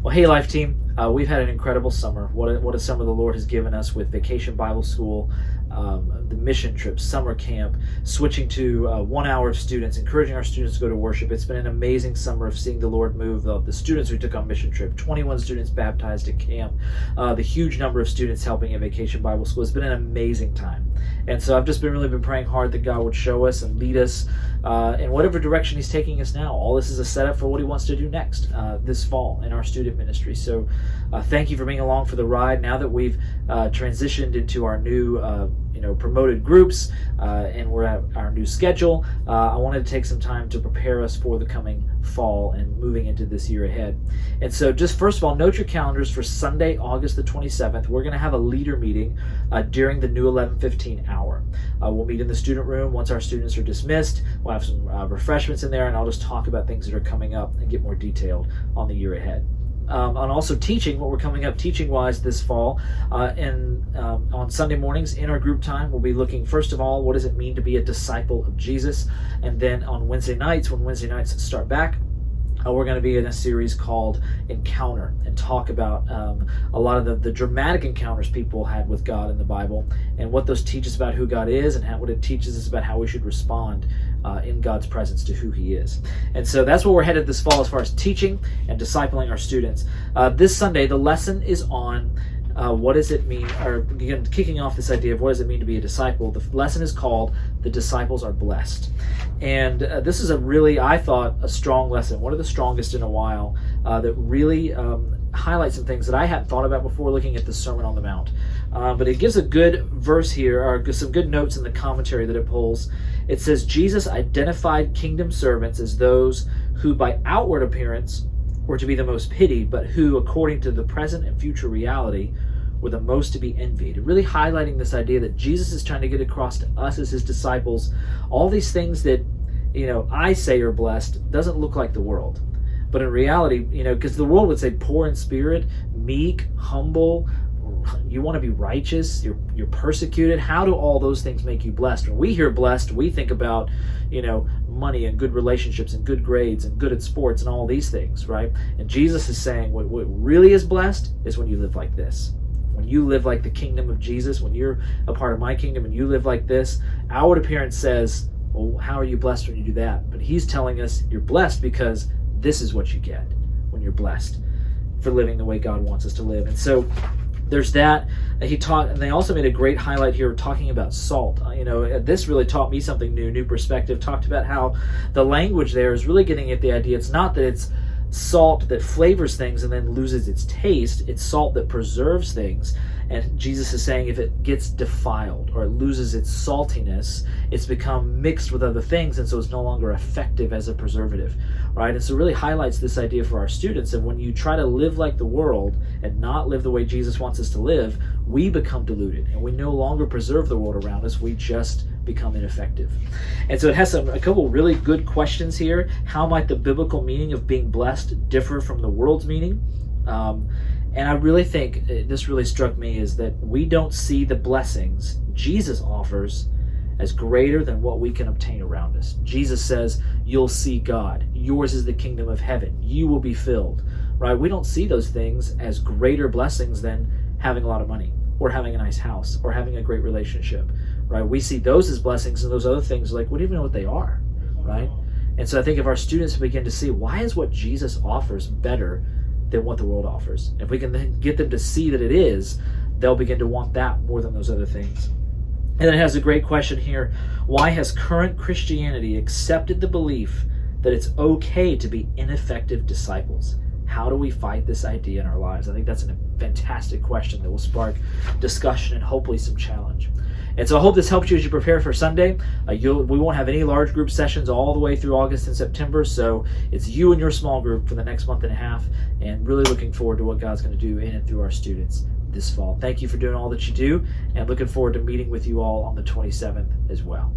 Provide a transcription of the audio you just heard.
Well, hey, Life Team, we've had an incredible summer. What a summer the Lord has given us with Vacation Bible School, the mission trip, summer camp, switching to 1 hour of students, encouraging our students to go to worship. It's been an amazing summer of seeing the Lord move. The students we took on mission trip, 21 students baptized at camp, the huge number of students helping at Vacation Bible School. It's been an amazing time. And so I've just really been praying hard that God would show us and lead us in whatever direction He's taking us now. All this is a setup for what He wants to do next this fall in our student ministry. So thank you for being along for the ride. Now that we've transitioned into our new promoted groups and we're at our new schedule, I wanted to take some time to prepare us for the coming fall and moving into this year ahead. And so just first of all, note your calendars for Sunday, August the 27th. We're going to have a leader meeting during the new 11:15 hour. We'll meet in the student room once our students are dismissed. We'll have some refreshments in there, and I'll just talk about things that are coming up and get more detailed on the year ahead. And also teaching, what we're coming up teaching-wise this fall. On Sunday mornings in our group time, we'll be looking, first of all, what does it mean to be a disciple of Jesus? And then on Wednesday nights, when Wednesday nights start back, we're going to be in a series called Encounter and talk about a lot of the dramatic encounters people had with God in the Bible and what those teach us about who God is and what it teaches us about how we should respond in God's presence to who He is. And so that's where we're headed this fall as far as teaching and discipling our students. This Sunday, the lesson is on what does it mean, or again, kicking off this idea of what does it mean to be a disciple. The lesson is called The Disciples Are Blessed. And this is I thought, a strong lesson, one of the strongest in a while, that really highlights some things that I hadn't thought about before looking at the Sermon on the Mount. But it gives a good verse here, or some good notes in the commentary that it pulls. It says, Jesus identified kingdom servants as those who by outward appearance were to be the most pitied, but who, according to the present and future reality, were the most to be envied. Really highlighting this idea that Jesus is trying to get across to us as His disciples. All these things that, I say are blessed doesn't look like the world. But in reality, because the world would say poor in spirit, meek, humble, you want to be righteous, you're persecuted. How do all those things make you blessed? When we hear blessed, we think about, money and good relationships and good grades and good at sports and all these things, right? And Jesus is saying what really is blessed is when you live like this. When you live like the kingdom of Jesus, when you're a part of my kingdom and you live like this, outward appearance says, well, how are you blessed when you do that? But He's telling us you're blessed because this is what you get when you're blessed for living the way God wants us to live. And so there's that. He taught, and they also made a great highlight here talking about salt. This really taught me something new perspective. Talked about how the language there is really getting at the idea. It's not that it's salt that flavors things and then loses its taste. It's salt that preserves things. And Jesus is saying if it gets defiled or it loses its saltiness, it's become mixed with other things, and so it's no longer effective as a preservative, right? And so it really highlights this idea for our students of when you try to live like the world and not live the way Jesus wants us to live, we become diluted and we no longer preserve the world around us. We just become ineffective. And so it has a couple really good questions here. How might the biblical meaning of being blessed differ from the world's meaning? And I really think this really struck me is that we don't see the blessings Jesus offers as greater than what we can obtain around us. Jesus says, you'll see God. Yours is the kingdom of heaven. You will be filled, right? We don't see those things as greater blessings than having a lot of money or having a nice house or having a great relationship, right? We see those as blessings, and those other things, like, we don't even know what they are, right? And so I think if our students begin to see, why is what Jesus offers better than what the world offers? If we can then get them to see that it is, they'll begin to want that more than those other things. And then it has a great question here. Why has current Christianity accepted the belief that it's okay to be ineffective disciples? How do we fight this idea in our lives? I think that's a fantastic question that will spark discussion and hopefully some challenge. And so I hope this helps you as you prepare for Sunday. We won't have any large group sessions all the way through August and September, so it's you and your small group for the next month and a half, and really looking forward to what God's going to do in and through our students this fall. Thank you for doing all that you do, and looking forward to meeting with you all on the 27th as well.